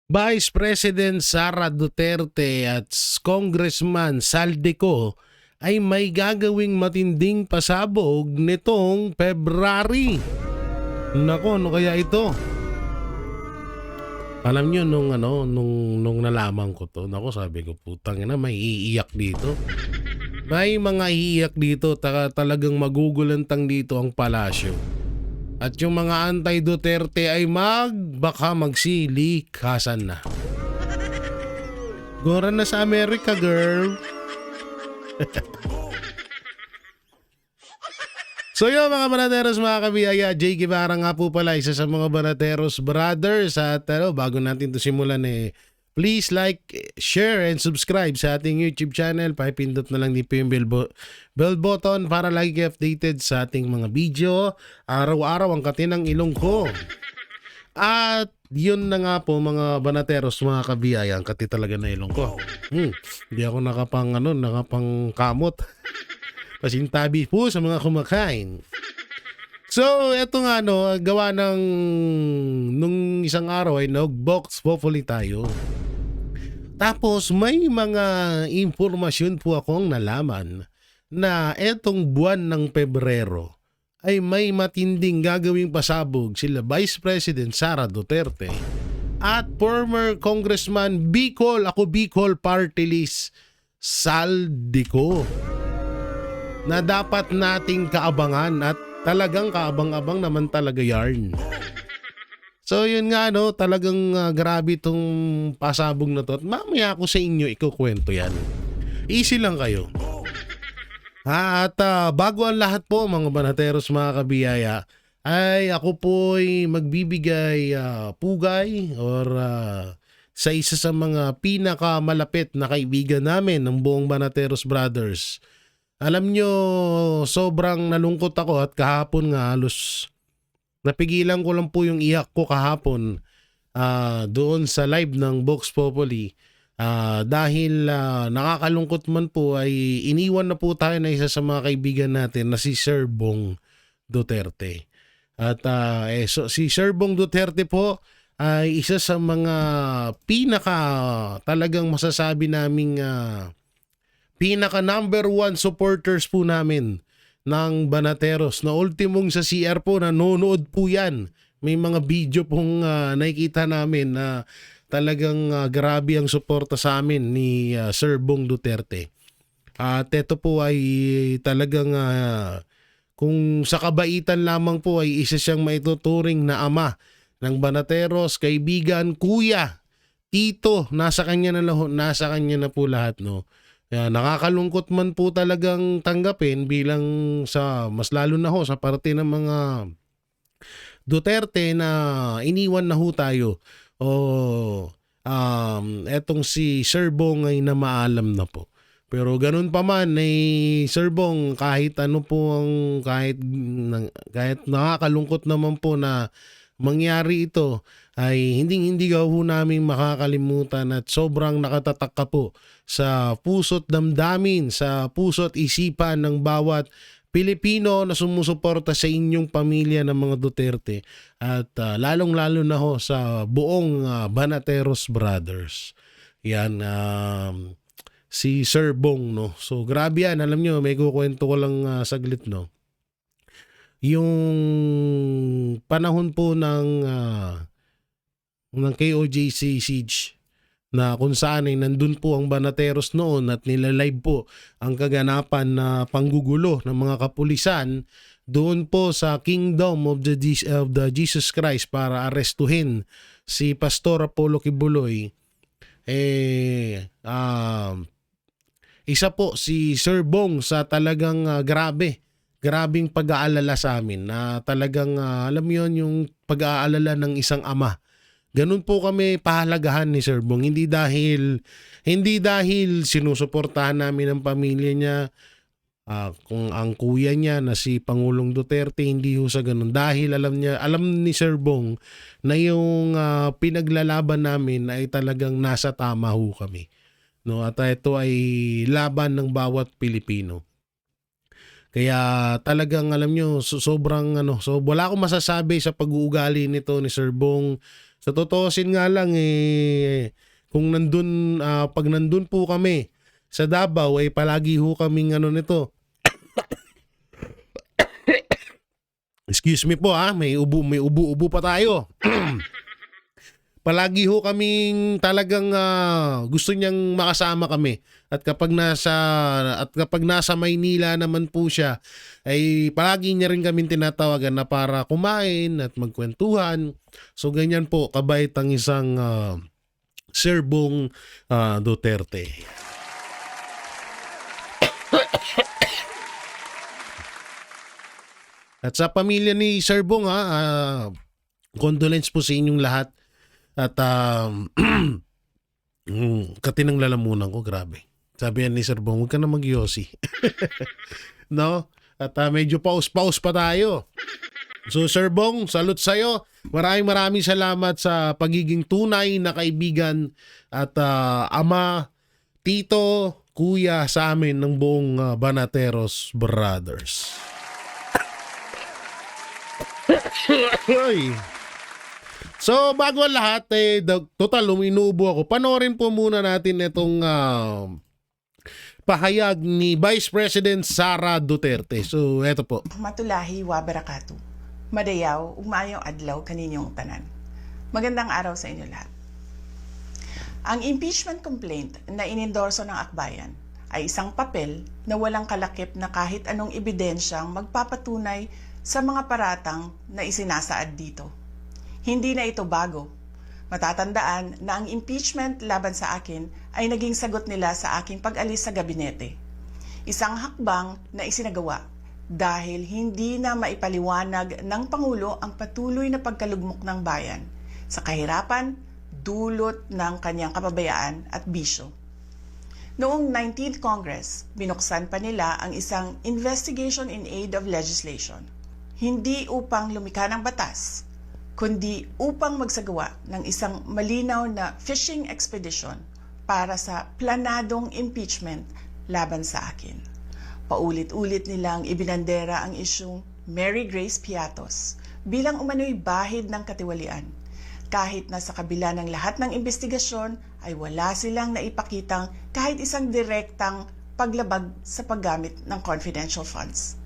Vice President Sara Duterte at Congressman Saldico ay may gagawing matinding pasabog nitong February. Nako, ano kaya ito? Alam nyo nung nalaman ko to, nako sabi ko putang ina, may iiyak dito. May mga iiyak dito, talagang magugulantang dito ang palasyo. At yung mga anti-Duterte ay baka magsilikasan na. Gora na sa Amerika, girl. So yun mga Banateros, mga kabiyaya, Jay Guevara nga po pala, isa sa mga Banateros brothers. At bago natin to simulan please like, share, and subscribe sa ating YouTube channel. Pakipindot na lang din po yung bell button para lagi kayo updated sa ating mga video. Araw-araw ang katinang ilong ko. At yun na nga po mga Banateros, mga kabiyaya, ang kati talaga na ilong ko. Hindi ako nakapang kamot. Pasintabi po sa mga kumakain. So, eto nga gawa nung isang araw ay nag-box populi tayo. Tapos may mga impormasyon po akong nalaman na etong buwan ng Pebrero ay may matinding gagawing pasabog sila Vice President Sara Duterte at former Congressman Bicol Party List Saldico na dapat nating kaabangan at talagang kaabang-abang naman talaga yarn. So yun nga talagang grabe itong pasabog na to at mamaya ako sa inyo ikukwento yan. Easy lang kayo. At bago ang lahat po mga Banateros, mga kabiyaya, ay ako po'y magbibigay pugay or sa isa sa mga pinakamalapit na kaibigan namin ng buong Banateros Brothers. Alam nyo, sobrang nalungkot ako at kahapon nga halos napigilan ko lang po yung iyak ko kahapon doon sa live ng Vox Populi dahil nakakalungkot man po ay iniwan na po tayo na isa sa mga kaibigan natin na si Sir Bong Duterte. At si Sir Bong Duterte po ay isa sa mga pinaka talagang masasabi naming pinaka number one supporters po namin ng Banateros na ultimong sa CR po, nanonood po yan. May mga video pong nakikita namin na talagang grabe ang suporta sa amin ni Sir Bong Duterte. At ito po ay talagang kung sa kabaitan lamang po ay isa siyang maituturing na ama ng Banateros, kaibigan, kuya, tito, nasa kanya na po lahat nakakalungkot man po talagang tanggapin bilang sa mas lalo na sa parte ng mga Duterte na iniwan na tayo. Etong si Sir Bong ay namaalam na po. Pero ganun pa man Sir Bong, kahit nakakalungkot naman po na mangyari ito, ay hindi namin makakalimutan at sobrang nakatatak ka po sa puso't damdamin, sa puso't isipan ng bawat Pilipino na sumusuporta sa inyong pamilya ng mga Duterte at lalong-lalo na sa buong Banateros Brothers. Yan, si Sir Bong So grabe yan, alam nyo, may kukwento ko lang saglit Yung panahon po ng KOJC siege na kung saan ay nandun po ang Banateros noon at nilalive po ang kaganapan na panggugulo ng mga kapulisan doon po sa Kingdom of the Jesus Christ para arestuhin si Pastor Apollo Kibuloy. Isa po si Sir Bong sa talagang grabing pag-aalala sa amin na talagang alam mo yun, yung pag-aalala ng isang ama. Ganun po kami pahalagahan ni Sir Bong. Hindi dahil sinusuportahan namin ang pamilya niya, kung ang kuya niya na si Pangulong Duterte, hindi sa ganun. Dahil alam ni Sir Bong na yung pinaglalaban namin ay talagang nasa tama kami. At ito ay laban ng bawat Pilipino. Kaya talagang alam nyo, sobrang so wala akong masasabi sa pag-uugali nito ni Sir Bong. Sa totoosin nga lang kung pag nandun po kami sa Davao ay palagi ho kaming nito. Excuse me po may ubo pa tayo. Palagi ho kaming talagang gusto niyang makasama kami. At kapag nasa Maynila naman po siya, ay palagi niya rin kaming tinatawagan na para kumain at magkwentuhan. So ganyan po kabait ang isang Sir Bong Duterte. At sa pamilya ni Sir Bong condolence po sa inyong lahat. At katinang lalamunan ko, grabe. Sabi yan ni Sir Bong, huwag ka na mag-yosi. No? At medyo pause pa tayo. So Sir Bong, salute sa'yo. Maraming salamat sa pagiging tunay na kaibigan at ama, tito, kuya sa amin ng buong Banateros Brothers. So bago ang lahat, total uminubo ako. Panoorin po muna natin itong pahayag ni Vice President Sara Duterte. So eto po. Matulahi wa barakatu. Madayaw, ugmaayong adlaw kaninyong tanan. Magandang araw sa inyo lahat. Ang impeachment complaint na inendorso ng akbayan ay isang papel na walang kalakip na kahit anong ebidensyang magpapatunay sa mga paratang na isinasaad dito. Hindi na ito bago. Matatandaan na ang impeachment laban sa akin ay naging sagot nila sa aking pag-alis sa gabinete. Isang hakbang na isinagawa dahil hindi na maipaliwanag ng Pangulo ang patuloy na pagkalugmok ng bayan sa kahirapan dulot ng kanyang kapabayaan at bisyo. Noong 19th Congress, binuksan pa nila ang isang Investigation in Aid of Legislation. Hindi upang lumikha ng batas, kundi upang magsagawa ng isang malinaw na fishing expedition para sa planadong impeachment laban sa akin. Paulit-ulit nilang ibinandera ang isyung Mary Grace Piatos bilang umano'y bahid ng katiwalian. Kahit na sa kabila ng lahat ng investigasyon ay wala silang naipakitang kahit isang direktang paglabag sa paggamit ng confidential funds.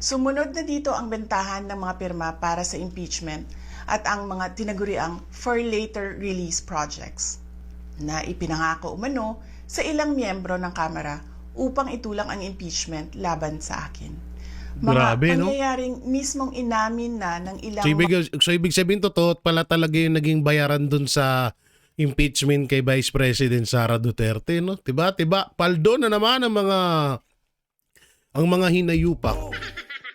Sumunod na dito ang bentahan ng mga pirma para sa impeachment at ang mga tinaguriang for later release projects na ipinangako umano sa ilang miyembro ng Kamara upang itulang ang impeachment laban sa akin. Grabe, no? Pangyayaring mismong inamin na ng ilang... So ibig sabihin totoo pala talaga yung naging bayaran dun sa impeachment kay Vice President Sara Duterte, no? Diba? Paldo na naman ang mga hinayupak.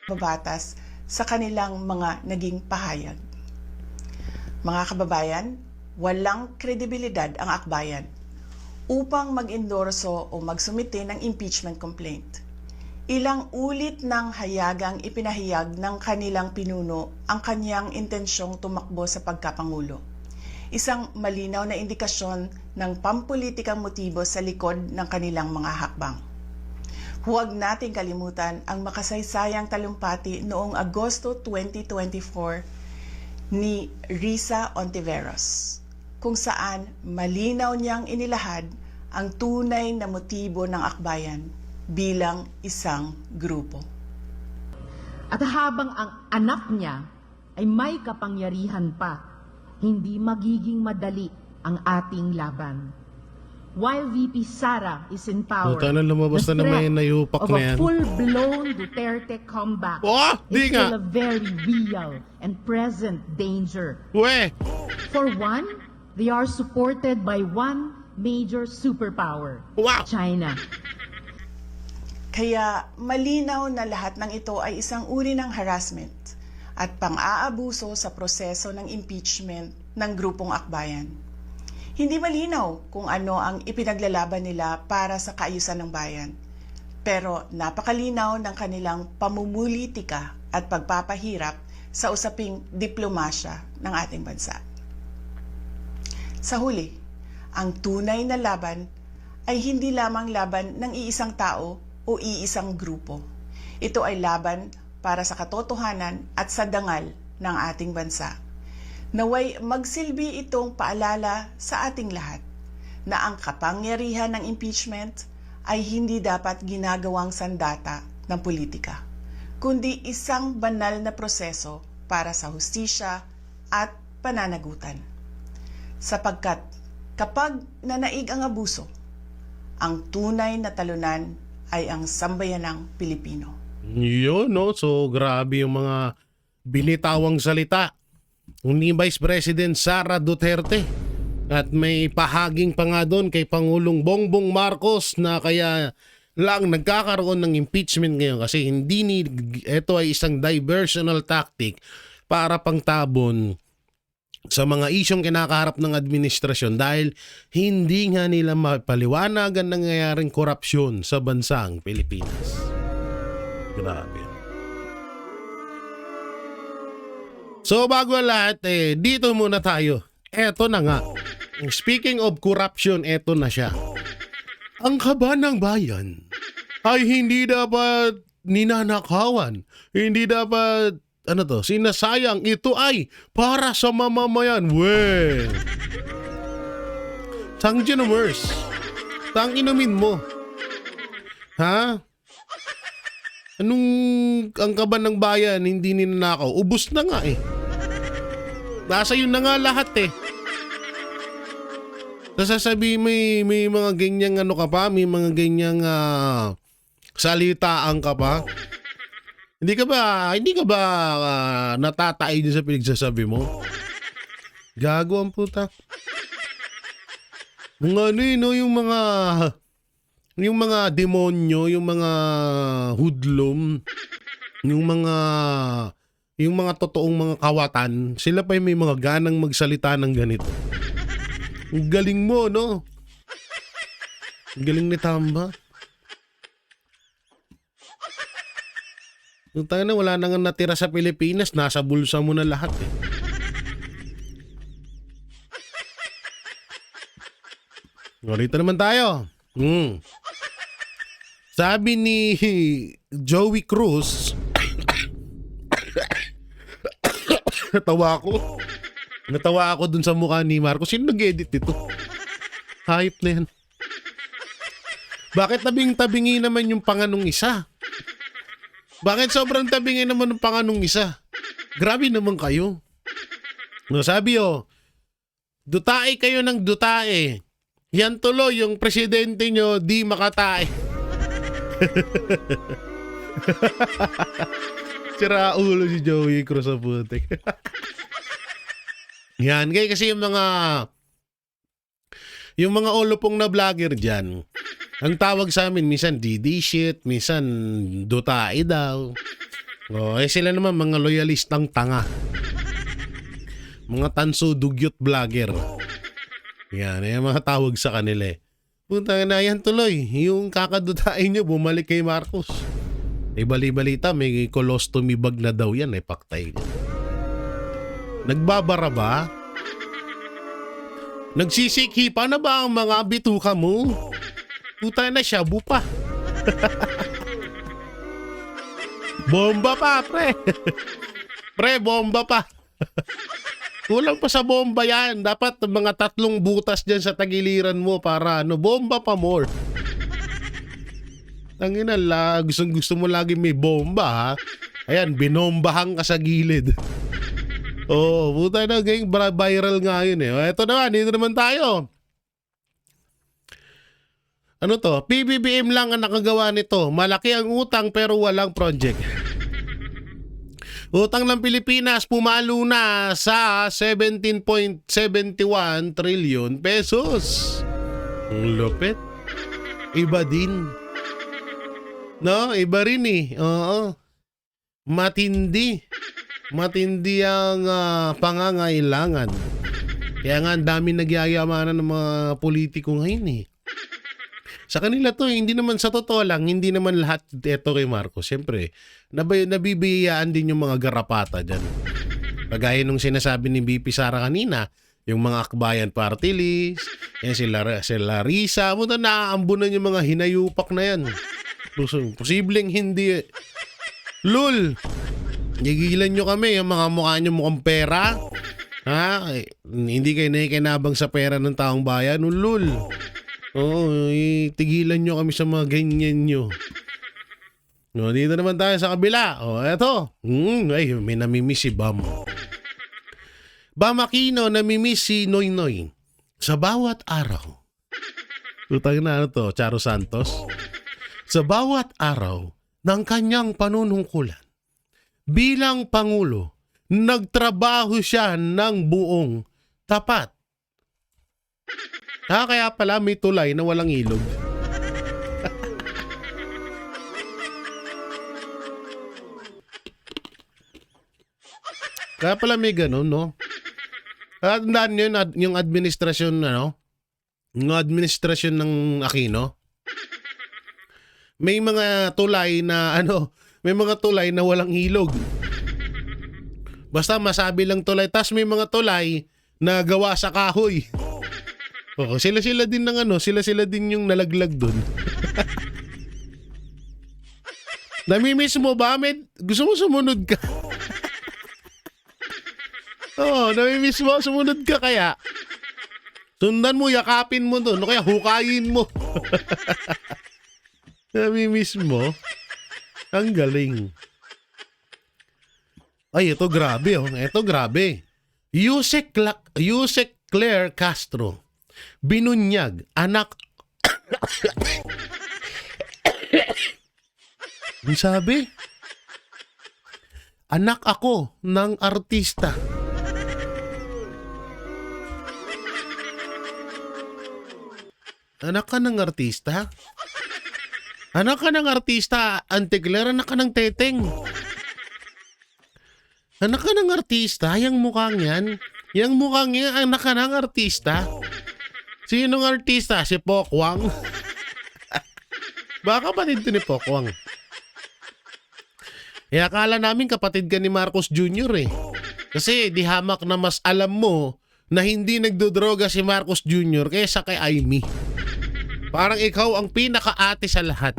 Babatas sa kanilang mga naging pahayag. Mga kababayan, walang kredibilidad ang akbayan upang mag-endorso o magsumite ng impeachment complaint. Ilang ulit ng hayagang ipinahayag ng kanilang pinuno ang kanyang intensyong tumakbo sa pagkapangulo. Isang malinaw na indikasyon ng pampulitikang motibo sa likod ng kanilang mga hakbang. Huwag nating kalimutan ang makasaysayang talumpati noong Agosto 2024 ni Risa Ontiveros, kung saan malinaw niyang inilahad ang tunay na motibo ng akbayan bilang isang grupo. At habang ang anak niya ay may kapangyarihan pa, hindi magiging madali ang ating laban. While VP Sara is in power, Puta na, lumabas na naman yung nayupak of na a yan. full-blown Duterte comeback Di is nga. still a very real and present danger. We! For one, they are supported by one major superpower, Wow! China. Kaya malinaw na lahat ng ito ay isang uri ng harassment at pang-aabuso sa proseso ng impeachment ng grupong akbayan. Hindi malinaw kung ano ang ipinaglalaban nila para sa kaayusan ng bayan, pero napakalinaw ng kanilang pamumulitika at pagpapahirap sa usaping diplomasya ng ating bansa. Sa huli, ang tunay na laban ay hindi lamang laban ng iisang tao o iisang grupo. Ito ay laban para sa katotohanan at sa dangal ng ating bansa. Naway magsilbi itong paalala sa ating lahat na ang kapangyarihan ng impeachment ay hindi dapat ginagawang sandata ng politika, kundi isang banal na proseso para sa hustisya at pananagutan. Sapagkat kapag nanaig ang abuso, ang tunay na talunan ay ang sambayanang Pilipino. Yun, no? So, grabe yung mga binitawang salita ni Vice President Sara Duterte. At may pahaging pa nga doon kay Pangulong Bongbong Marcos na kaya lang nagkakaroon ng impeachment ngayon kasi ito ay isang diversional tactic para pangtabon sa mga isyong kinakaharap ng administrasyon dahil hindi nga nila mapaliwanag ang nangyayaring korupsyon sa bansang Pilipinas. Grabe. So bago ang lahat, dito muna tayo. Eto na nga. Speaking of corruption, eto na siya. Ang kaban ng bayan ay hindi dapat ninanakawan. Hindi dapat, sinasayang. Ito ay para sa mamamayan. Well, sang ginomers. Tang inumin mo. Ha? Ang kaban ng bayan hindi ninanakaw? Ubus na nga eh. Nasa yun na nga lahat eh. Sasabi may mga ganyang ka pa, may mga ganyang salitaan ka pa. Hindi ka ba natatay din sa pinagsasabi mo? Gago ang puta. Yung mga demonyo, yung mga hoodlum, yung mga totoong mga kawatan, sila pa yung may mga ganang magsalita ng ganito. Ang galing mo, no? Ang galing ni Tamba. Yung tayo na, wala na nga natira sa Pilipinas, nasa bulsa mo na lahat eh. Dito naman tayo. Sabi ni Joey Cruz, Natawa ako dun sa mukha ni Marcos. Sino nag-edit ito? Hype na yan. Bakit tabing-tabingi naman yung panganong isa? Bakit sobrang tabingi naman yung panganong isa? Grabe naman kayo. No, sabi dutae kayo ng dutae. Yan tuloy yung presidente nyo di makatae. Sira ulo si Joey Cruz sa putik. Yan, kasi yung mga olopong na vlogger dyan, ang tawag sa amin, minsan DD shit, minsan dutae daw. Sila naman mga loyalistang tanga. Mga tanso dugyot vlogger. Yan, yung mga tawag sa kanila eh. Punta na yan tuloy, yung kakadutae nyo, bumalik kay Marcos. Bali-balita, may colostomy bag na daw yan, paktay. Nagbabara ba? Nagsisikhipa na ba ang mga bituka mo? Puta na siya, bupa. Bomba pa, pre. Pre, bomba pa. Kulang pa sa bomba yan. Dapat mga 3 butas dyan sa tagiliran mo para bomba pa more. Tangina, gusto mo lagi may bomba ha. Ayan, binombahan ka sa gilid. Puta na, gang viral nga yun eh. Ito naman, dito naman tayo. Ano to? PBBM lang ang nakagawa nito. Malaki ang utang pero walang project. Utang ng Pilipinas pumalo na sa 17.71 trillion pesos. Ang lupit. Iba din. No? Iba rin eh. Oo. Matindi ang pangangailangan. Kaya nga ang dami nagyayamanan ng mga politiko ngayon eh. Sa kanila to, hindi naman sa totoo lang, hindi naman lahat ito kay Marcos. Siyempre, nabibiyayaan din yung mga garapata dyan. Kagaya nung sinasabi ni BP Sara kanina, yung mga Akbayan Party List, yan sila Risa, naaambunan yung mga hinayupak na yan. Posibleng hindi. Lul! Gigilan nyo kami, yung mga mukha nyo mukhang pera. Ha? Hindi kayo nakikinabang sa pera ng taong bayan? Ulul. Oo, tigilan nyo kami sa mga ganyan nyo. No, dito naman tayo sa kabila. O, eto. Ay, may namimiss si Bam. Bam Aquino, namimiss si Noy Noy. Sa bawat araw. Tutang na ano to, Charo Santos? Sa bawat araw ng kanyang panunungkulan, bilang Pangulo, nagtrabaho siya ng buong tapat. Kaya pala may tulay na walang ilog. Kaya pala may ganun, no? Tandaan nyo yung administrasyon, yung administrasyon ng Aquino. May mga tulay na, may mga tulay na walang ilog. Basta masabi lang tulay. Tas may mga tulay na gawa sa kahoy. Oo, sila din ng sila din yung nalaglag dun. Namimiss mo ba? Gusto mo sumunod ka? Oo, namimiss mo? Sumunod ka kaya? Sundan mo, yakapin mo dun. O kaya hukayin mo. Namimiss mo? Ang galing. Ay, ito grabe oh. Ito grabe. Yusek Claire Castro. Binunyag. Anak. Ang sabi? Anak ako ng artista. Anak ka ng artista? Anak ka ng artista, Auntie Claire, anak ka ng teteng. Anak ka ng artista, yung mukhang yan. Yung mukhang yan, anak ka ng artista. Sinong artista? Si Pokwang? Baka kapatid to ni Pokwang. Akala namin kapatid ka ni Marcos Jr. Kasi di hamak na mas alam mo na hindi nagdodroga si Marcos Jr. kaysa kay Amy. Parang ikaw ang pinaka-ate sa lahat.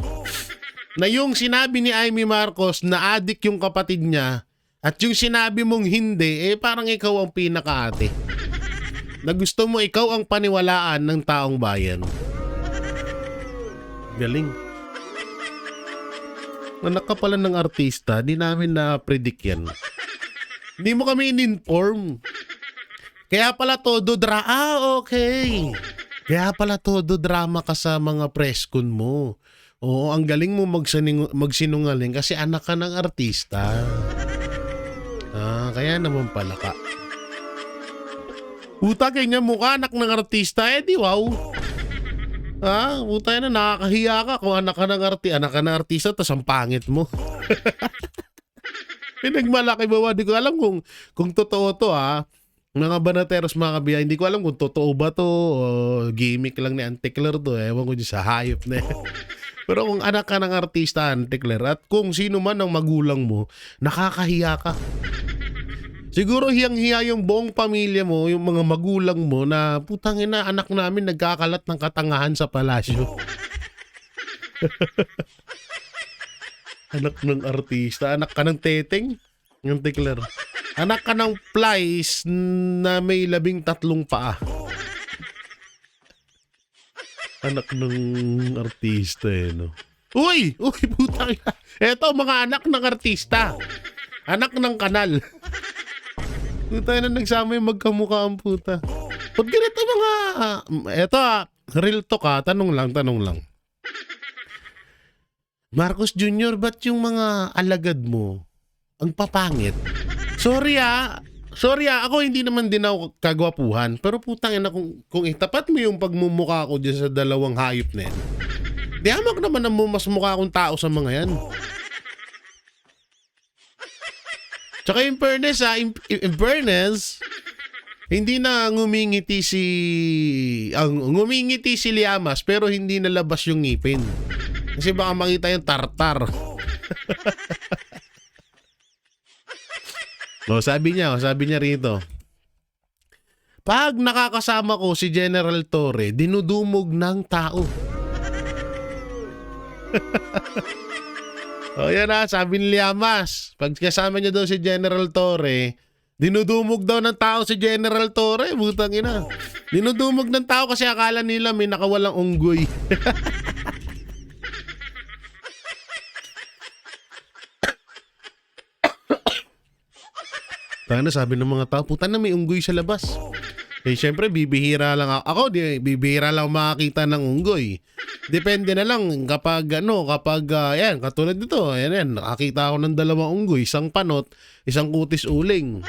Na yung sinabi ni Amy Marcos na adik yung kapatid niya at yung sinabi mong hindi, parang ikaw ang pinaka-ate. Na gusto mo ikaw ang paniwalaan ng taong bayan. Galing. Anak ka pala ng artista, di namin na-predict yan. Hindi mo kami in-inform. Kaya pala todo okay. Kaya pala todo drama ka sa mga press con mo. Oo, ang galing mo magsinungaling kasi anak ka ng artista. Kaya naman pala ka. Puta, kanya mukha anak ng artista, di wow. Puta na, nakakahiya ka kung anak ka ng artista, tas ang pangit mo. Pinagmalaki ba? Di ko alam kung totoo to Mga banateros, mga kabiya, hindi ko alam kung totoo ba to o gimmick lang ni Auntie Claire to. Ewan ko dyan sa hayop na Pero kung anak ka ng artista, Auntie Claire, at kung sino man ang magulang mo, nakakahiya ka. Siguro hiyang-hiya yung buong pamilya mo, yung mga magulang mo na putang ina, anak namin nagkakalat ng katangahan sa palasyo. Anak ng artista, anak ka ng teteng, Auntie Claire. Anak ka ng flies na may 13 paa. Anak ng artista no. Uy, putang ina. Eto mga anak ng artista. Anak ng kanal. Puta na nagsama yung magkamukha ang puta. Pag ganito mga... Eto real talk tanong lang. Marcos Jr., ba't yung mga alagad mo ang papangit? Sorry ako hindi naman din ako kagwapuhan. Pero putang ina kung itapat mo yung pagmumukha ko dyan sa dalawang hayop na yan. Di hamak naman ang mas mukha akong tao sa mga yan. Tsaka in fairness, hindi na ngumingiti si Liamas pero hindi nalabas yung ngipin. Kasi baka makita yung tartar. Sabi niya rito. Pag nakakasama ko si General Torre, dinudumog ng tao. Yan sabi ni Liamas. Pag kasama niya daw si General Torre, Dinudumog daw ng tao si General Torre, butang ina. Dinudumog ng tao kasi akala nila may nakawalang unggoy. Tangina, sabi ng mga tao, puta na may unggoy sa labas. Eh syempre bibihira lang ako, bibihira lang makakita ng unggoy. Depende na lang kapag yan, katulad nito, yan, nakakita ako ng 2 unggoy, isang panot, isang kutis uling.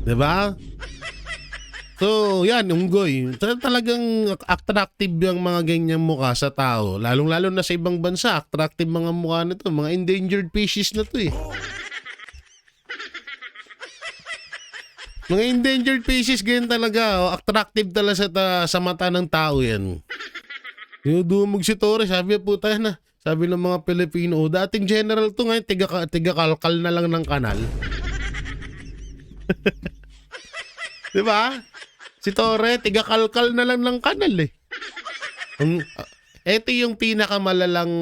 'Di ba? So, yan, unggoy. Talagang attractive yung mga ganyang mukha sa tao. Lalong-lalo na sa ibang bansa, attractive mga mukha nito, mga endangered species na 'to eh. Mga endangered species, ganyan talaga. Attractive talaga sa mata ng tao yan. Dinudumog si Torre, sabi puta na. Sabi ng mga Pilipino, dating general to ngayon, tiga-kalkal na lang ng kanal. Diba? Si Torre, tiga-kalkal na lang ng kanal eh. Ito yung pinakamalalang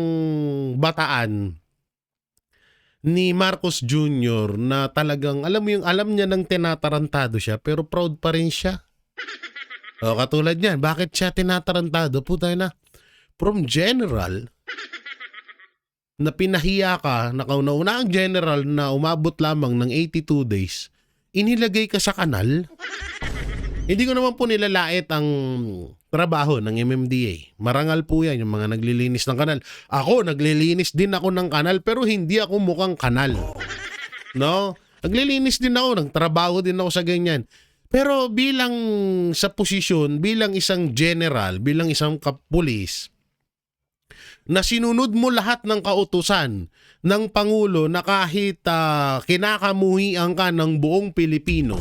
bataan ni Marcos Jr. na talagang, alam niya nang tinatarantado siya, pero proud pa rin siya. O, katulad niyan, bakit siya tinatarantado? Puta na, from general, na pinahiya ka, na kauna-una ang general na umabot lamang ng 82 days, inilagay ka sa kanal. Hindi ko naman po nilalait ang trabaho ng MMDA. Marangal po yan, yung mga naglilinis ng kanal. Ako, naglilinis din ako ng kanal, pero hindi ako mukhang kanal. No? Naglilinis din ako, nagtrabaho din ako sa ganyan. Pero bilang sa posisyon, bilang isang general, bilang isang kapulis, na sinunod mo lahat ng kautusan ng Pangulo na kahit kinakamuhian ka ng buong Pilipino,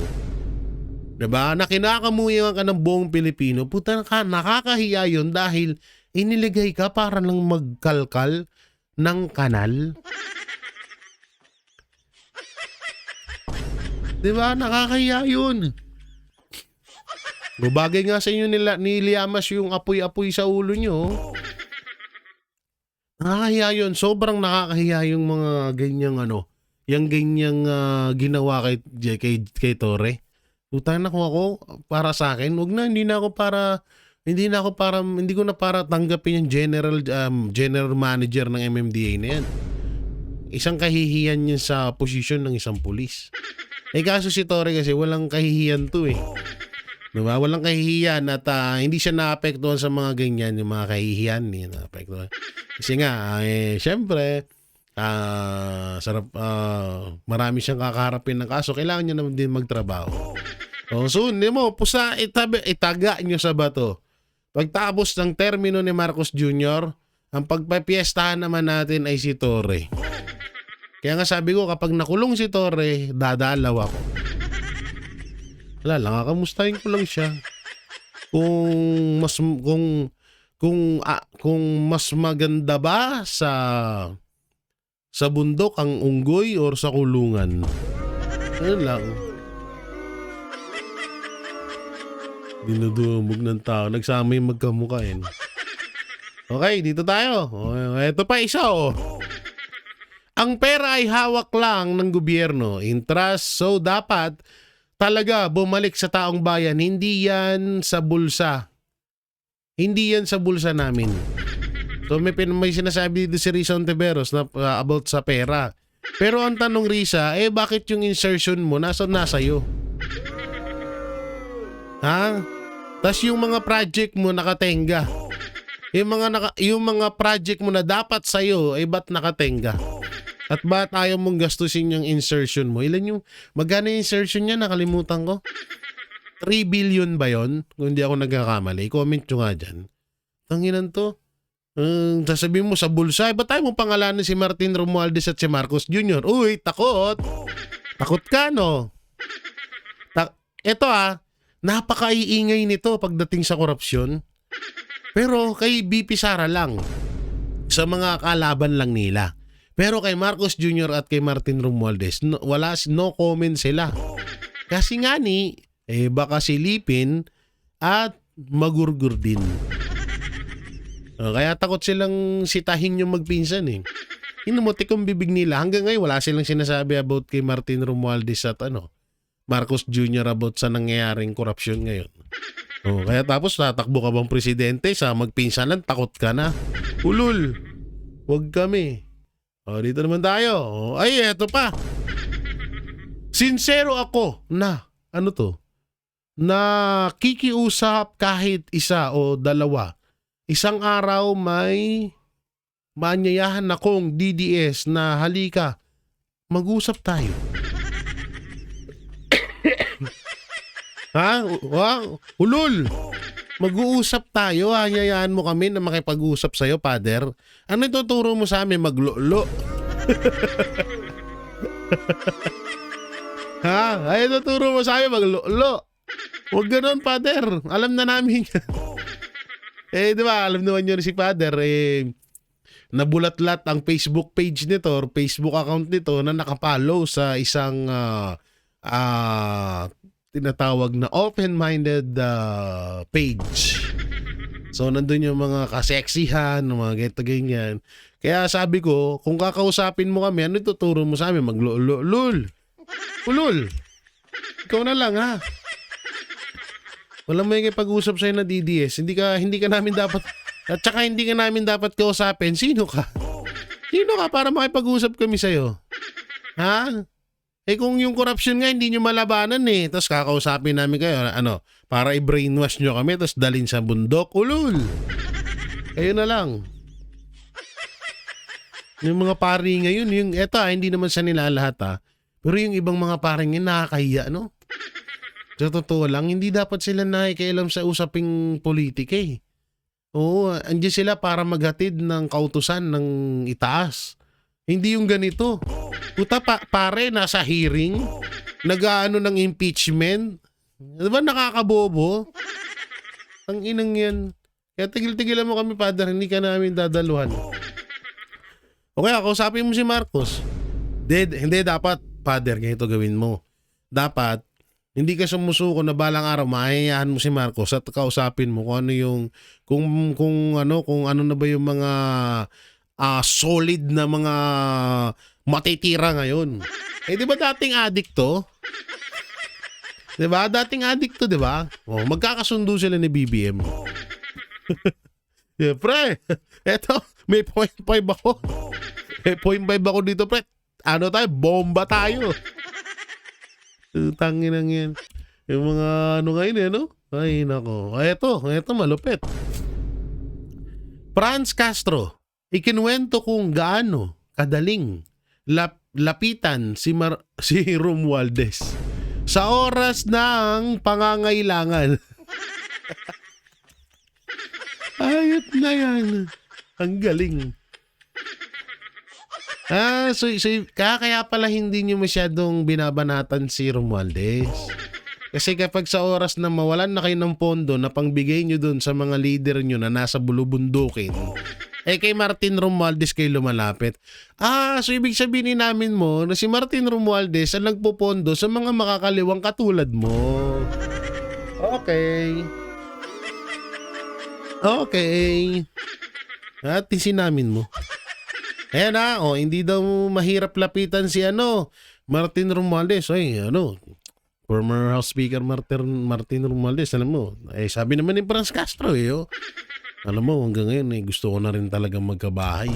diba? Na kinakamuhian ka ng buong Pilipino, puta ka, nakakahiya yun dahil iniligay ka para lang magkalkal ng kanal. Diba? Nakakahiya yun. Bagay nga sa inyo ni Liamas yung apoy-apoy sa ulo nyo. Nakakahiya yun. Sobrang nakakahiya yung mga ganyang yung ganyang ginawa kay Torre. Utang na kung ako, para sa akin, hindi ko na para tanggapin yung general manager ng MMDA na yan. Isang kahihiyan yun sa posisyon ng isang pulis. Kaso si Torre kasi walang kahihiyan to eh. Diba? Walang kahihiyan at hindi siya naapektuhan sa mga ganyan, yung mga kahihiyan, hindi naapektuhan. Kasi nga, syempre, marami siyang kakaharapin ng kaso, kailangan niya naman din magtrabaho. So, hindi mo, itaga nyo sa bato. Pagtapos ng termino ni Marcos Jr., ang pagpapiestahan naman natin ay si Torre. Kaya nga sabi ko, kapag nakulong si Torre, dadalaw ako. Wala lang, kamustahin ko lang siya. Kung mas maganda ba sa bundok ang unggoy or sa kulungan. Ano lang. Dinudumog ng tao. Nagsama yung magkamukain. Okay, dito tayo. Ito pa isa Ang pera ay hawak lang ng gobyerno. In trust, so dapat talaga bumalik sa taong bayan. Hindi yan sa bulsa. Hindi yan sa bulsa namin. So may sinasabi dito si Risa Ontiveros na about sa pera. Pero ang tanong, Risa, bakit yung insertion mo nasa iyo? Ha? Tas yung mga project mo nakatenga. Yung mga project mo na dapat sa iyo ba't nakatenga? At ba't ayaw mong gastusin yung insertion mo? Magkano yung insertion niya? Nakalimutan ko. 3 billion ba yon? Kung hindi ako nagkakamali. Comment nyo nga dyan. Tanginan to. Sasabihin mo sa bulsa. Ba't tayo mo pangalanan si Martin Romualdez at si Marcos Jr.? Uy, takot. Takot ka, no? Ito napakaiingay nito pagdating sa korupsyon. Pero kay BP Sara lang. Sa mga kalaban lang nila. Pero kay Marcos Jr. at kay Martin Romualdez, no comment sila. Kasi nga baka silipin at magurgur din. Kaya takot silang sitahin yung magpinsan Inumutik yung bibig nila. Hanggang ngayon, wala silang sinasabi about kay Martin Romualdez at Marcos Jr. about sa nangyayaring korupsyon ngayon. Kaya tapos tatakbo ka bang presidente sa magpinsan lang, takot ka na. Ulul, wag kami. Dito naman tayo. Ay, eto pa. Sincero ako na, na kikiusap kahit isa o dalawa. Isang araw may maanyayahan akong DDS na halika, mag-usap tayo. Ha? Ulul! Mag-uusap tayo, hanyayaan mo kami na makipag-usap sa'yo, Pader. Ano ituturo mo sa amin? Maglo-lo? Ha? Ay, ituturo mo sa amin, maglo-lo? Huwag ganun, Pader. Alam na namin yan. Di ba, alam naman yun si Pader, nabulat-lat ang Facebook page nito or Facebook account nito na nakapollow sa isang tinatawag na open-minded page. So, nandun yung mga kaseksihan, mga ganyan. Kaya sabi ko, kung kakausapin mo kami, ano tuturo mo sa amin? Ulul! Ikaw na lang, ha? Walang may pag-usap sa'yo na DDS. Hindi ka namin dapat, at saka hindi ka namin dapat kausapin. Sino ka? Sino ka para makipag-usap kami sa'yo? Ha? Kung yung corruption nga hindi nyo malabanan tapos kakausapin namin kayo, para i-brainwash nyo kami, tapos dalhin sa bundok, ulul. Kayo na lang. Yung mga pari ngayon, hindi naman sa nila lahat pero yung ibang mga paring yun, nakakahiya, no? Sa totoo lang, hindi dapat sila nakikialam sa usaping politika Oo, andiyan sila para maghatid ng kautusan ng itaas. Hindi yung ganito. Puta pare, nasa hearing, nag-aano ng impeachment. Diba nakakabobo? Ang inang yan. Kaya tigil-tigilan mo kami, Father, hindi ka namin dadaluhan. Okay, kausapin mo si Marcos. Hindi dapat, Father, ganito gawin mo. Dapat, hindi ka sumusuko na balang araw maayayahan mo si Marcos at kausapin mo kung ano yung kung ano na ba yung mga solid na mga matitira ngayon. Di ba dating addict to? Di ba? Dating addict to, di ba? Magkakasundo sila ni BBM. Pre, eto, may 0.5 ako. May 0.5 ako dito, pre. Bomba tayo. Tangin lang yan. Yung mga ngayon Ay, nako. Eto malupit. Franz Castro, ikinuwento kung gaano kadaling lapitan si Romualdez sa oras ng pangangailangan. Ayot na yan. Ang galing. So kaya pala hindi nyo masyadong binabanatan si Romualdez. Kasi kapag sa oras na mawalan na kayo ng pondo na pangbigay nyo dun sa mga leader nyo na nasa bulubundukin, kay Martin Romualdez kayo lumalapit. So ibig sabihin namin mo na si Martin Romualdez ang nagpupondo sa mga makakaliwang katulad mo. Okay. At sinamin mo. Ayan hindi daw mahirap lapitan si Martin Romualdez. Former House Speaker Martin Romualdez, alam mo, sabi naman ni Franz Castro alam mo, hanggang ngayon gusto ko na rin talagang magkabahay.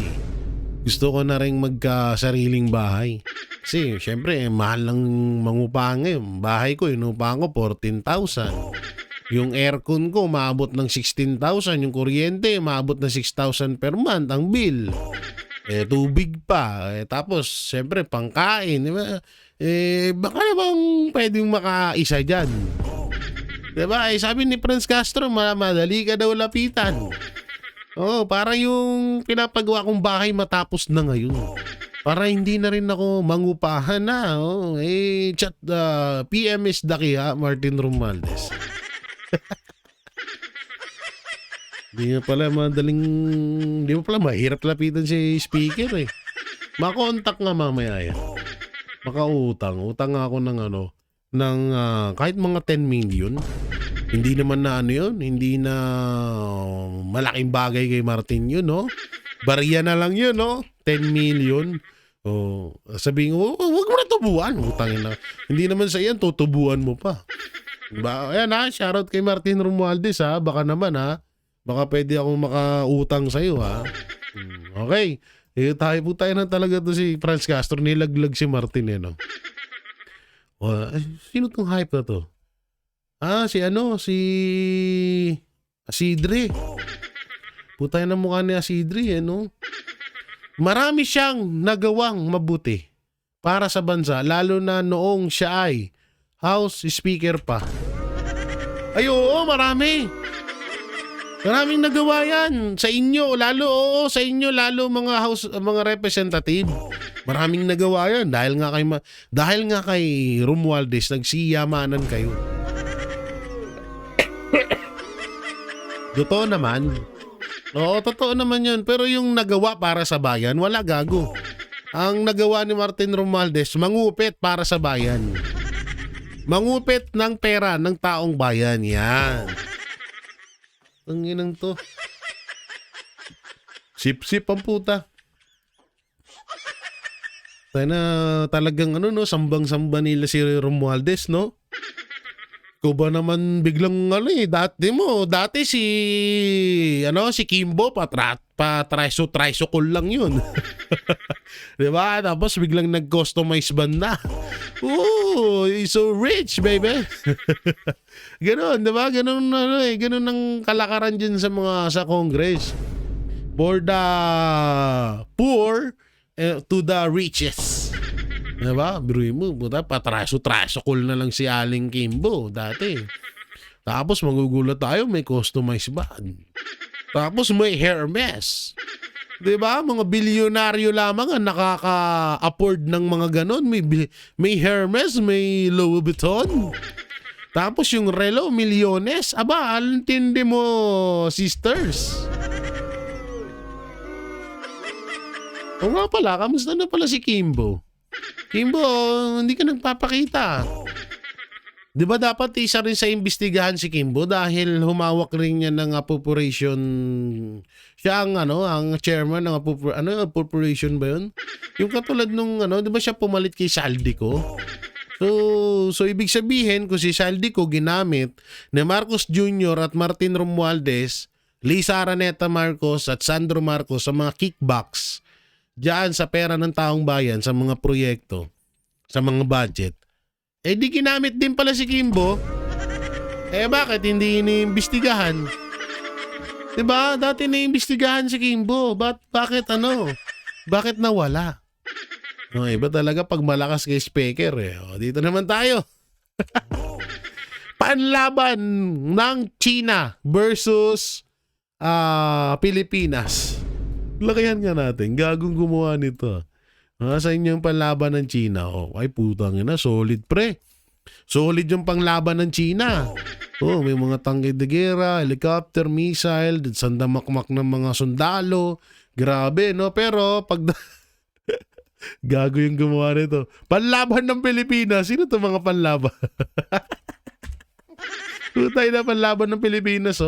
Gusto ko na rin magkasariling bahay. Kasi syempre mahal lang mangupahan ngayon. Bahay ko, inupahan ko 14,000. Yung aircon ko, maabot ng 16,000. Yung kuryente, maabot ng 6,000 per month ang bill. Tubig pa. Tapos, syempre, pangkain. Diba? Baka namang pwedeng makaisa dyan. Diba? Sabi ni Franz Castro, madali ka daw lapitan. Para yung pinapagawa kong bahay matapos na ngayon. Para hindi na rin ako mangupahan na. PMS Daki Martin Romualdez. Hindi mo pala mahirap lapitan si speaker Makontak nga mamaya yan. Makautang. Utang nga ako ng kahit mga 10 million. Hindi naman na yun. Hindi na malaking bagay kay Martin yun, Barya na lang yun, 10 million. Oh, sabihin mo, wag mo na tubuan. Utangin na. Hindi naman sa iyan, tutubuan mo pa. Diba? Ayan ha, shoutout kay Martin Romualdez ha. Baka naman ha. Baka pwede akong makautang sa'yo ha. Okay. Tayo po tayo na talaga to si Franz Castro. Nilaglag si Martin eh, no? Sino tong hype na to? Si Asidre. Putay na mukha ni Asidre, no? Marami siyang nagawang mabuti para sa bansa, lalo na noong siya ay House Speaker pa. Ay, oo, marami. Maraming nagawa yan. Sa inyo, sa inyo, mga representative. Maraming nagawa yan. Dahil nga kay Romualdez, nagsiyamanan kayo. Totoo naman. Oo, totoo naman yun. Pero yung nagawa para sa bayan, wala gago. Ang nagawa ni Martin Romualdez, mangupit para sa bayan. Mangupit ng pera ng taong bayan. Yan. Ang inang to. Sip-sip ang puta. Tayo na talagang sambang-samba nila si Romualdez, no? Ikaw ba naman biglang dati si Kimbo tricycle lang yun. 'Di ba? Tapos biglang nag-customize banda. Oh, he's so rich, baby. Ganon, 'di ba? Ganon ang kalakaran diyan sa Congress. For the poor to the riches. Diba? Biruin mo, patraso-traso-cool na lang si Aling Kimbo dati. Tapos magugulat tayo, may customized bag. Tapos may Hermes. Diba? Mga bilyonaryo lamang ang nakaka-afford ng mga ganon. May Hermes, may Louis Vuitton. Tapos yung relo, milyones. Aba, alintindi mo, sisters. O nga pala, kamusta na pala si Kimbo? Kimbo, hindi ka nagpapakita. Di ba dapat isa rin sa imbestigahan si Kimbo dahil humawak rin niya ng appropriation. Siya ang chairman ng appropriation ba yun? Yung katulad nung di ba siya pumalit kay Saldico? So ibig sabihin kung si Saldico ginamit ni Marcos Jr. at Martin Romualdez, Lisa Araneta Marcos at Sandro Marcos sa mga kickbacks diyan sa pera ng taong bayan, sa mga proyekto, sa mga budget. Di ginamit din pala si Kimbo. Bakit hindi iniimbestigahan? Diba? Dati iniimbestigahan si Kimbo. Bakit Bakit nawala? Iba talaga pag malakas kay speaker eh. Dito naman tayo. Panlaban ng China versus Pilipinas. Lakayan nga natin. Gagong gumawa nito. Sa inyo yung panlaban ng China. Ay putang ina. Solid pre. Solid yung panglaban ng China. May mga tangke de guerra, helicopter, missile, sandamakmak ng mga sundalo. Grabe, no? Pero pag gago yung gumawa nito. Panlaban ng Pilipinas. Sino to mga panlaban? Tutay na panlaban ng Pilipinas,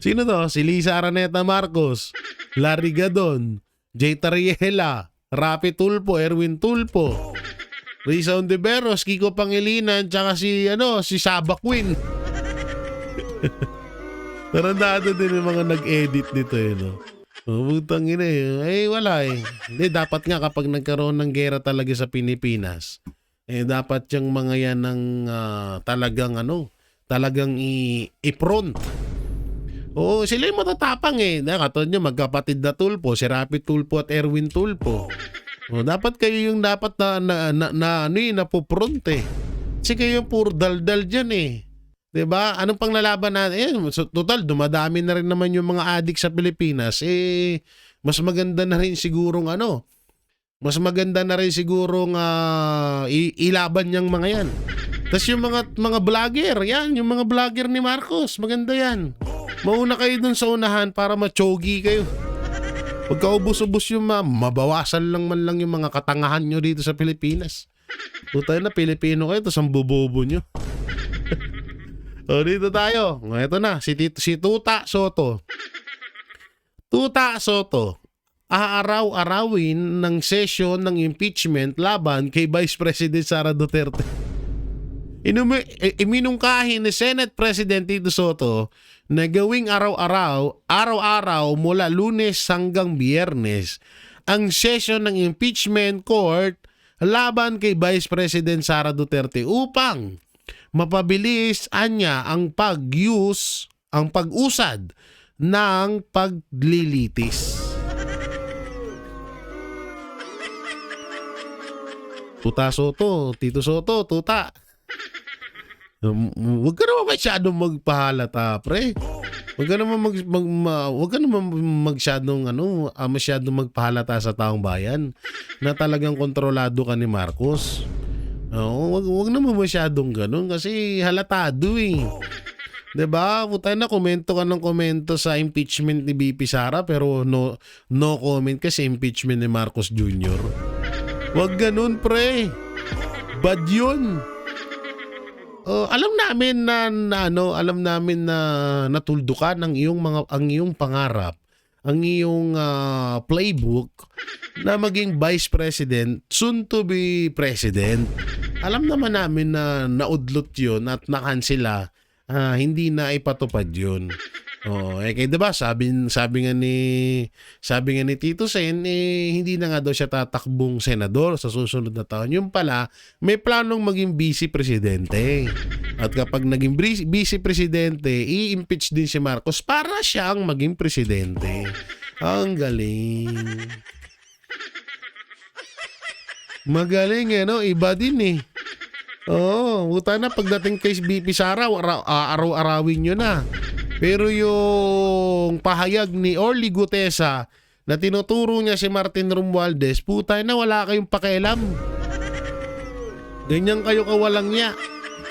Sino to? Si Lisa Araneta Marcos, Larry Gadon, Jay Tariela, Rapi Tulfo, Erwin Tulfo, Risa Ontiveros, Kiko Pangilinan, tsaka si Saba Queen. Narandado din yung mga nag-edit nito Butang ina wala Hindi, dapat nga kapag nagkaroon ng gera talaga sa Pilipinas, dapat yung mga yan ng talagang i-front. Sila yung matatapang Katulad nyo, magkapatid na Tulfo, si Rapi Tulfo at Erwin Tulfo. Dapat kayo yung dapat napupront Kasi kayo yung puro daldal dyan Diba? Anong pang lalaban natin? Total, dumadami na rin naman yung mga adik sa Pilipinas. Mas maganda na rin sigurong Mas maganda na rin sigurong ilaban niyang mga yan. Tapos yung mga vlogger, yung mga vlogger ni Marcos, maganda yan. Mauna kayo dun sa unahan para machogi kayo. Pagkaubos-ubos yung mabawasan lang man lang yung mga katangahan nyo dito sa Pilipinas. Tutay na Pilipino kayo, tapos ang bobobo nyo. Dito tayo. Ito na, si Tuta Soto. Tuta Soto. aaraw-arawin ng session ng impeachment laban kay Vice President Sara Duterte. Iminungkahi ni Senate President Tito Soto na gawing araw-araw mula Lunes hanggang Biyernes ang session ng impeachment court laban kay Vice President Sara Duterte upang mapabilis anya ang pag-usad ng paglilitis. Tuta Soto, Tito Soto, tuta. Huwag ka naman masyadong magpahalata, pre. Huwag ka naman masyadong magpahalata sa taong bayan na talagang kontrolado ka ni Marcos. Huwag naman masyadong ganun kasi halatado eh. 'Di ba? Puta na, komento ka ng komento sa impeachment ni BP Sara pero no comment ka sa impeachment ni Marcos Jr. Huwag ganun, pre. Bad yun. Alam namin na natuldukan ang iyong pangarap, ang iyong playbook na maging vice president, soon to be president. Alam naman namin na naudlot yun at nakansela, hindi na ipatupad yun. Kaya diba sabi nga ni Tito Sen, hindi na nga daw siya tatakbong senador sa susunod na taon. Yung pala, may planong maging vice presidente. At kapag naging vice presidente, i-impeach din si Marcos para siyang maging presidente. Ang galing. Magaling no? Iba din eh. Buta na pagdating kay BP Sara, araw-arawin nyo na. Pero yung pahayag ni Orly Gutesa na tinuturo niya si Martin Romualdez, puta na wala kayong pakialam. Ganyan kayo kawalang niya.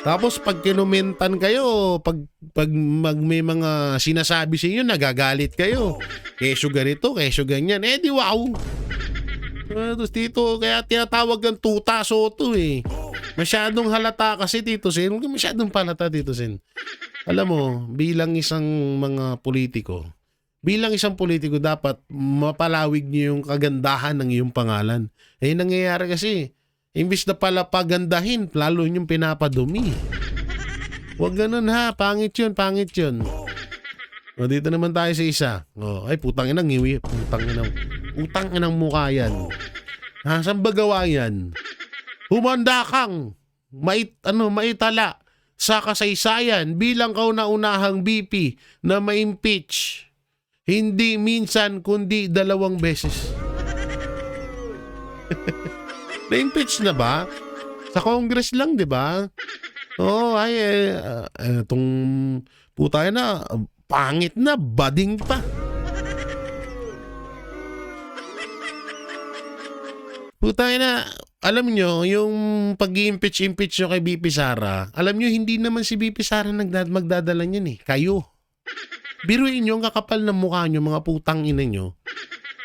Tapos pag kinumentan kayo, pag may mga sinasabi sa inyo, nagagalit kayo. Kesyo ganito, kesyo ganyan. Di wow. Tapos dito, kaya tinatawag ang Tuta Soto eh. Masyadong halata kasi Tito Sen. Huwag masyadong palata Tito Sen. Alam mo, bilang isang politiko dapat mapalawig niyo yung kagandahan ng iyong pangalan. Nangyayari kasi, imbis na pala pagandahin, lalo yung pinapadumi. Huwag ganun ha, pangit yun. Dito naman tayo sa isa. Putang inang ngiwi, utang inang mukha yan. Saan ba gawa yan? Humanda kang maitala sa kasaysayan bilang kauna-unahang BP na ma-impeach. Hindi minsan kundi 2 beses. Na-impeach na ba? Sa Congress lang, di ba? Itong putay na, pangit na, bading pa. Putay na, alam nyo, yung pag-i-impeach nyo kay BP Sara, alam nyo, hindi naman si BP Sara magdadala niyan eh. Kayo. Biruin nyo ang kakapal ng mukha nyo, mga putang ina nyo.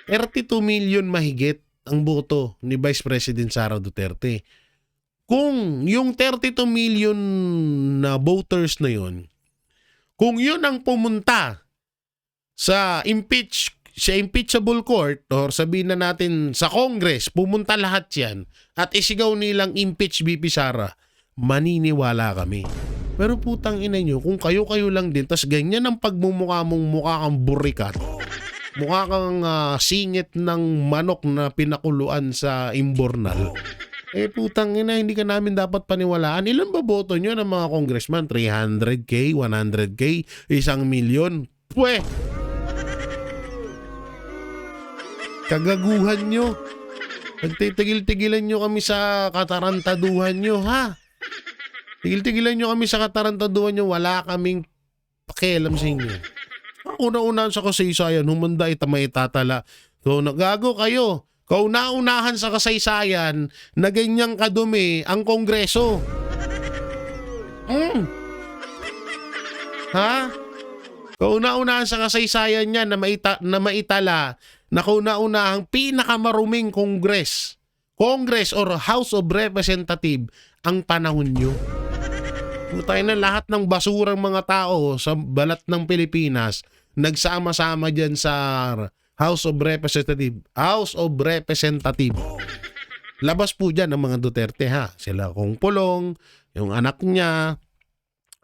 32 million mahigit ang boto ni Vice President Sara Duterte. Kung yung 32 million na voters na yun, kung yun ang pumunta sa impeachable court or sabihin na natin sa Congress, pumunta lahat yan at isigaw nilang impeach BP Sara, maniniwala kami. Pero putang ina nyo, kung kayo-kayo lang din, tas ganyan ang pagmumukha mong mukha kang burikat, mukha kang singit ng manok na pinakuluan sa imbornal, putang ina, hindi ka namin dapat paniwalaan. Ilan ba boto nyo ng mga congressman? 300k, 100k, 1 milyon? Pwe! Kagaguhan nyo. Nagtitigil-tigilan nyo kami sa katarantaduhan nyo, ha? Tigil-tigilan nyo kami sa katarantaduhan nyo. Wala kaming pakialam sa inyo. Una-unahan sa kasaysayan, humanda itatala. So, nagago kayo. Kauna-unahan sa kasaysayan na ganyang kadumi ang Kongreso. Ha? Kauna-unahan sa kasaysayan niya na maitala na kauna-unahang pinakamaruming Congress or House of Representative ang panahon nyo. Putay na, lahat ng basurang mga tao sa balat ng Pilipinas nagsama-sama dyan sa House of Representative. Labas po dyan ang mga Duterte ha. Sila Kong Pulong, yung anak niya,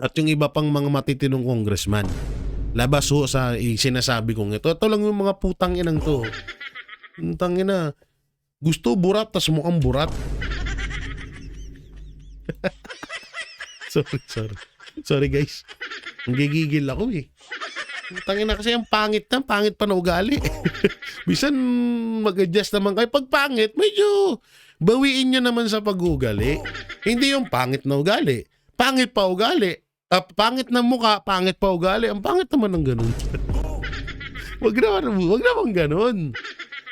at yung iba pang mga matitinong congressman. Labas ho sa sinasabi kong ito. Ito lang yung mga putang inang to. Putang ina. Gusto burat, tas mukhang burat. Sorry guys. Gigigil ako eh. Tangina kasi ang pangit pa na ugali. Bisan mag-adjust naman kayo. Pag pangit, medyo bawiin nyo naman sa pag-ugali. Hindi yung pangit na ugali. Pangit pa ugali. Pangit na mukha, pangit pa ugali. Ang pangit naman ng ganun. Wag naman ganun.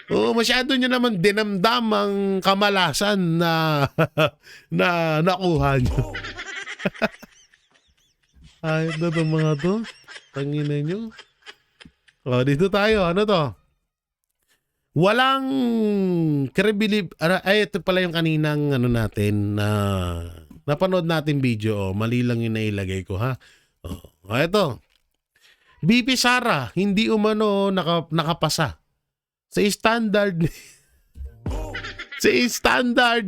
Oo, masyado nyo naman dinamdam ang kamalasan na nakuha nyo. Ayot na itong mga to. Tangina nyo. O, dito tayo. Ano to? Walang credibility. Ay, ito pala yung kaninang ano natin na napanood natin video. Mali lang yung nailagay ko ha. O, ito. BP Sara, hindi umano nakapasa. Sa standard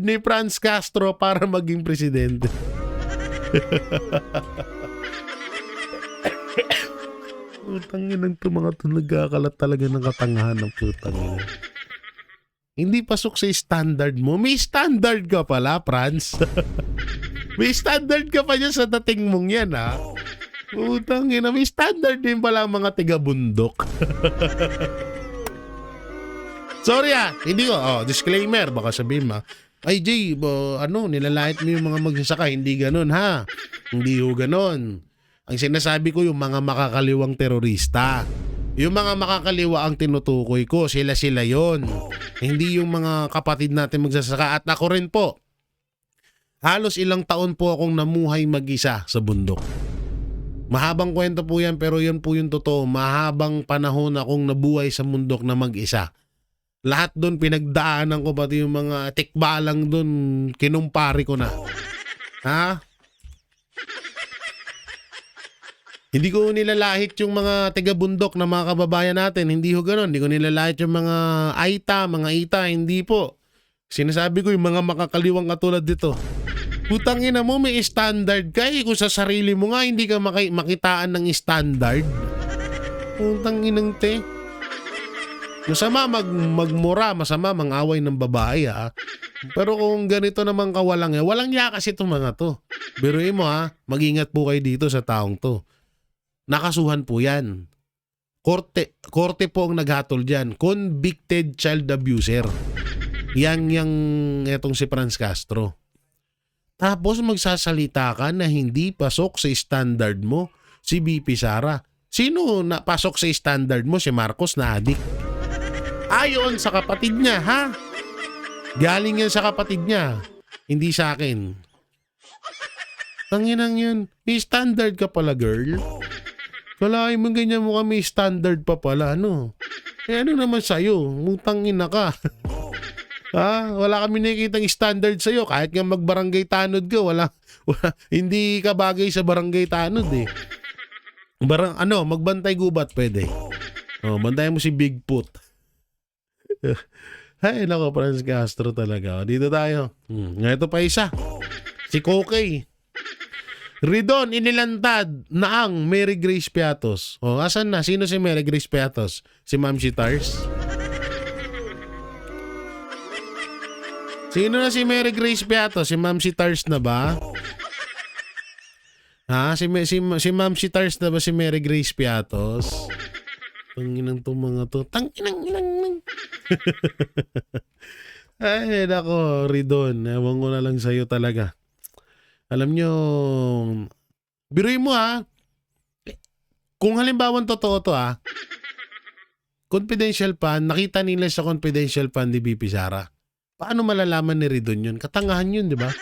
ni Franz Castro para maging presidente. Putang ina ng mga to, nagkakalat talaga ng katangahan ng putang ina. Hindi pasok sa standard mo. May standard ka pala, Franz. May standard ka pa dyan sa dating mong yan, ha? Putang ina, may standard din pala ang mga tiga-bundok. Sorry hindi ko. Disclaimer, baka sabihin ay Jay, nilalait mo yung mga magsasaka. Hindi ganun ha. Hindi ho ganun. Ang sinasabi ko yung mga makakaliwang terorista. Yung mga makakaliwa ang tinutukoy ko. Sila yon. Hindi yung mga kapatid natin magsasaka. At ako rin po. Halos ilang taon po akong namuhay mag-isa sa bundok. Mahabang kwento po yan pero yun po yung totoo. Mahabang panahon akong nabuhay sa bundok na mag-isa. Lahat doon pinagdaanan ko, pati yung mga tikbalang doon kinumpari ko na. Ha? Hindi ko nilalahit yung mga taga-bundok na mga kababayan natin. Hindi ko ganoon. Hindi ko nilalahit yung mga mga ita. Hindi po. Sinasabi ko yung mga makakaliwang katulad dito. Putang ina mo, may standard ka eh. Kung sa sarili mo nga, hindi ka makitaan ng standard. Putang inang te. Masama magmura, masama mangaway ng babae ha. Pero kung ganito naman kawalang walang ya kasi itong mga to. Biruin mo ha, mag-ingat po kayo dito sa taong to. Nakasuhan po yan. Korte po ang naghatol dyan. Convicted child abuser. Yang etong si Franz Castro. Tapos magsasalita ka na hindi pasok sa standard mo si BP Sara. Sino na pasok sa standard mo? Si Marcos na adik. Ayon sa kapatid niya, ha? Galing yan sa kapatid niya. Hindi sa akin. Tanginang yun. May standard ka pala, girl. Kalahin mo ganyan mo may standard pa pala, ano? Ano naman sa'yo? Mutangin na ka. Ha? Wala kami nakikitang standard sa'yo. Kahit nga magbarangay tanod ka, wala, hindi ka bagay sa barangay tanod eh. Magbantay gubat pwede. Bantayan mo si Bigfoot. Ay, nako, Franz Castro talaga. Dito tayo. Ito pa isa. Si Kokey. Ridon inilantad na ang Mary Grace Piatos. Asan na? Sino si Mary Grace Piatos? Si Ma'am Tars? Sino na si Mary Grace Piatos? Si Ma'am Tars na ba? Ha? Si Ma'am Tars na ba si Mary Grace Piatos? Tanginang itong mga to. Tanginang. Ay, nako, Ridon. Ewan ko na lang sa'yo talaga. Alam nyo, biruin mo ha. Kung halimbawa totoo to ha, confidential fund, nakita nila sa confidential fund ni BP Sara. Paano malalaman ni Ridon yun? Katangahan yun, di ba?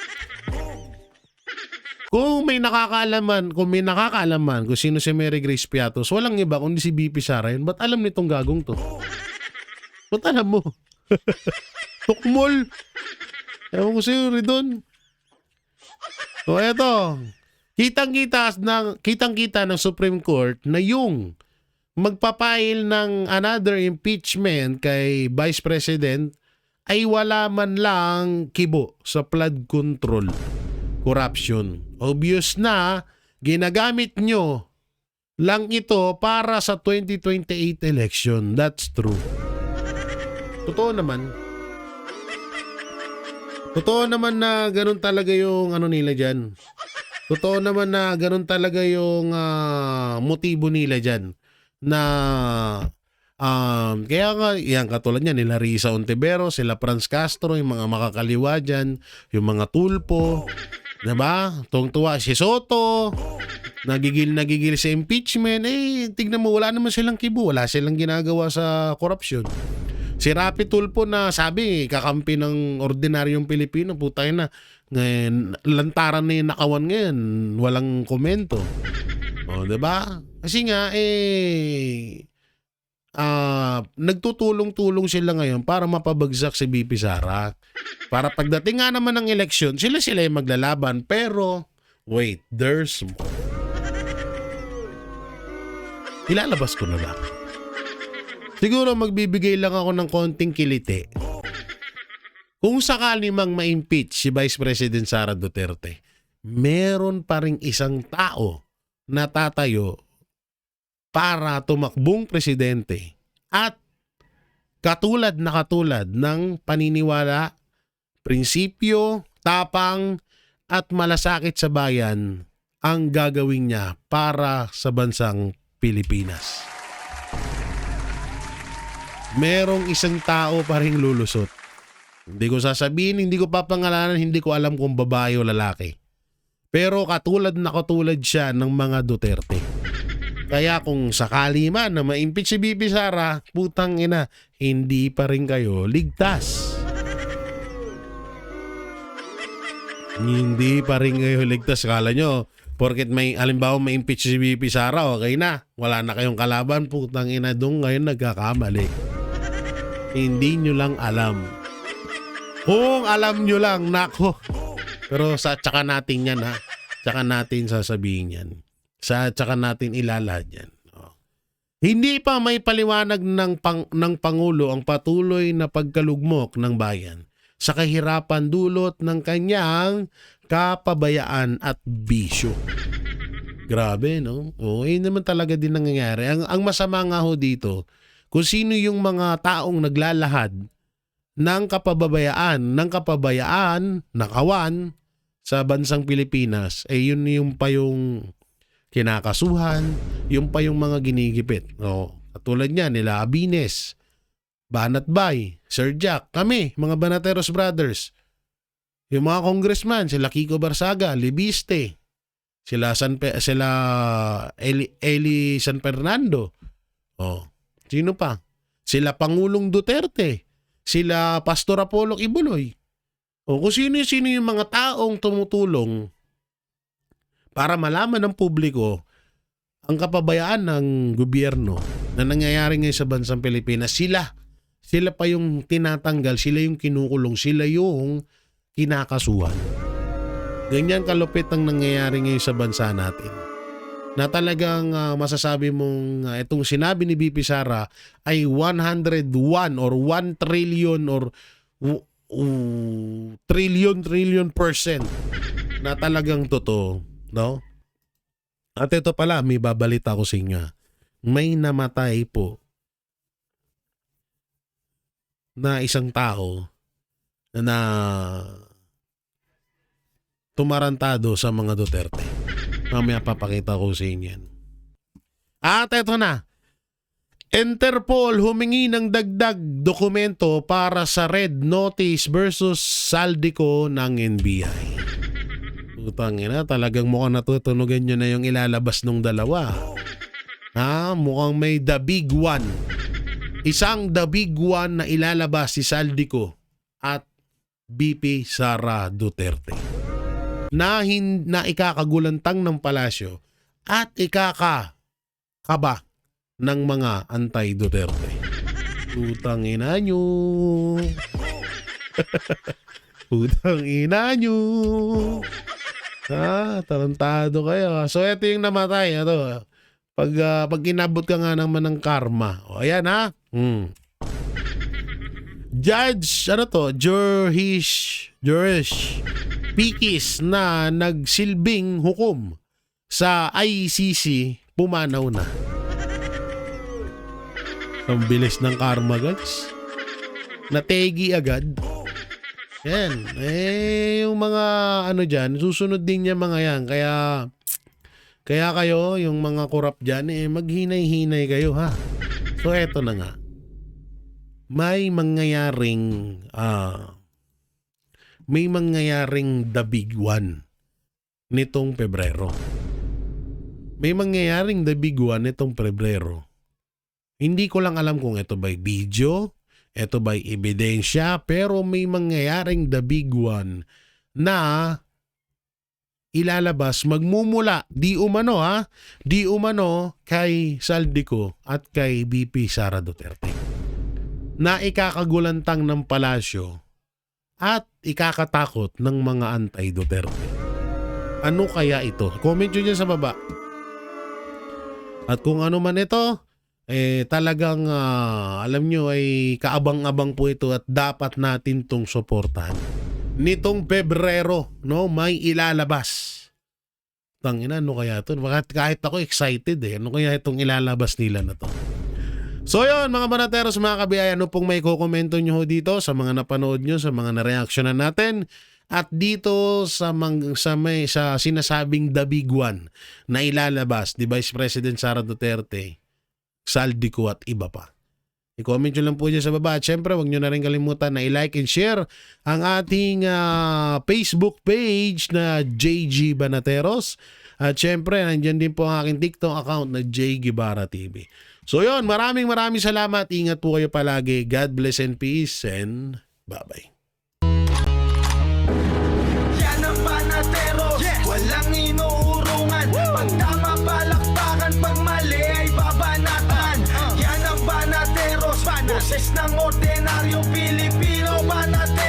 Kung may nakakaalaman kung sino si Mary Grace Piatos, walang iba kundi si BP Sara yun. Ba't alam nitong gagong to? Ba't alam mo? Tukmol. Ewan ko sa'yo, Ridon. So, eto. Kitang-kita ng Supreme Court na yung magpapail ng another impeachment kay Vice President ay wala man lang kibo sa flood control, corruption. Obvious na ginagamit nyo lang ito para sa 2028 election. That's true. Totoo naman. Totoo naman na ganun talaga yung ano nila dyan. Totoo naman na ganun talaga yung motibo nila dyan. Na kaya nga yan katulad niya nila Risa Ontiveros, sila Franz Castro, yung mga makakaliwa dyan, yung mga tulpo, diba? Tuwang-tuwa si Soto, nagigil sa impeachment, tignan mo wala naman silang kibo, wala silang ginagawa sa korupsyon. Si Rapi Tulfo na sabi kakampi ng ordinaryong Pilipino, putay na ngayon, lantaran na yung nakawan ngayon, walang komento. O, diba? Kasi nga, nagtutulong-tulong sila ngayon para mapabagsak si BP Sara. Para pagdating nga naman ng eleksyon, sila yung maglalaban. Pero, wait, there's more. Ilalabas ko na lang. Siguro magbibigay lang ako ng konting kiliti. Kung sakali mang ma-impeach si Vice President Sara Duterte, meron pa ring isang tao na tatayo para tumakbong presidente at katulad ng paniniwala, prinsipyo, tapang at malasakit sa bayan ang gagawin niya para sa bansang Pilipinas. Merong isang tao pa ring lulusot. Hindi ko sasabihin, hindi ko papangalanan, hindi ko alam kung babae o lalaki. Pero katulad siya ng mga Duterte. Kaya kung sakali man na ma-impeach si BP Sara, putang ina, hindi pa rin kayo ligtas. Hindi pa rin kayo ligtas. Kala nyo, porket may, halimbawa ma-impeach si BP Sara, okay na. Wala na kayong kalaban, putang ina, doon ngayon nagkakamali. Hindi nyo lang alam. Kung alam nyo lang, nako. Pero tsaka natin yan ha. Tsaka natin sasabihin yan. Tsaka natin ilalahad yan. Oh. Hindi pa may paliwanag ng Pangulo ang patuloy na pagkalugmok ng bayan sa kahirapan dulot ng kanyang kapabayaan at bisyo. Grabe, no? Oo, yun naman talaga din nangyayari. Ang masama nga ho dito, kung sino yung mga taong naglalahad ng kapabayaan, nakawan sa bansang Pilipinas, yun yung pa yung kinakasuhan, yung pa yung mga ginigipit. No? Katulad niya, nila Abines, Banat Bay, Sir Jack, kami, mga Banateros Brothers, yung mga congressman, sila Kiko Barsaga, Libiste, sila Eli San Fernando, sino pa? Sila Pangulong Duterte, sila Pastor Apollo Kibuloy. O kung sino yung mga taong tumutulong para malaman ng publiko ang kapabayaan ng gobyerno na nangyayari ngayon sa bansang Pilipinas, sila pa yung tinatanggal, sila yung kinukulong, sila yung kinakasuhan. Ganyan kalupit ang nangyayari ngayon sa bansa natin. Na talagang masasabi mong itong sinabi ni BP Sara ay 101 or 1 trillion or trillion percent na talagang totoo, no? At ito pala, may babalita ko sa inyo. May namatay po na isang tao na tumarantado sa mga Duterte. Mamaya papakita ko sa inyo yan. At eto na. Interpol humingi ng dagdag dokumento para sa red notice versus Saldico ng NBI. Putang ina, talagang mukhang natutunugan nyo na yung ilalabas ng dalawa. Mukhang may the big one. Isang the big one na ilalabas si Saldico at BP Sara Duterte. Na ikakagulantang ng palasyo at ikakakaba ng mga anti-Duterte. Putang ina nyo. Putang ina nyo. Tarantado kayo. So ito yung namatay. Pag inabot ka nga naman ng karma. O, ayan ha. Judge, Jurish Pikis na nagsilbing hukom sa ICC, pumanaw na. Ang bilis ng karma, guys. Nategi agad. Yan. Yung mga dyan, susunod din niya mga yan. Kaya kayo, yung mga korap dyan, maghinay-hinay kayo, ha? So, eto na nga. May mangyayaring the big one nitong Pebrero. May mangyayaring the big one nitong Pebrero. Hindi ko lang alam kung ito ba'y video, ito ba'y ebidensya, pero may mangyayaring the big one na ilalabas magmumula di umano kay Saldico at kay VP Sara Duterte na ikakagulantang ng palasyo at ikakatakot ng mga anti-Duterte. Ano kaya ito? Comment nyo dyan sa baba. At kung ano man ito, talagang alam nyo ay kaabang-abang po ito at dapat natin tong suportahan. Nitong Pebrero, no, may ilalabas. Tangina, ano kaya ito? Kahit ako excited ano kaya itong ilalabas nila na to? So yun, mga banateros, mga kabiyaya, ano pong may kukomento nyo dito sa mga napanood nyo, sa mga na-reactionan natin, at dito sa sinasabing the big one na ilalabas ni Vice President Sara Duterte, Saldico at iba pa. I-comment nyo lang po dyan sa baba. At syempre, huwag nyo na rin kalimutan na i-like and share ang ating Facebook page na JG Banateros. At syempre, nandyan din po ang aking TikTok account na J Guevara TV. So yun, maraming salamat. Ingat po kayo palagi. God bless and peace and bye-bye. Yan ang Banateros, walang inuurungan. Pag tama palakpakan, pag mali ay babanatan. Yan ang Banateros, boses ng ordinaryong Pilipino. Banateros.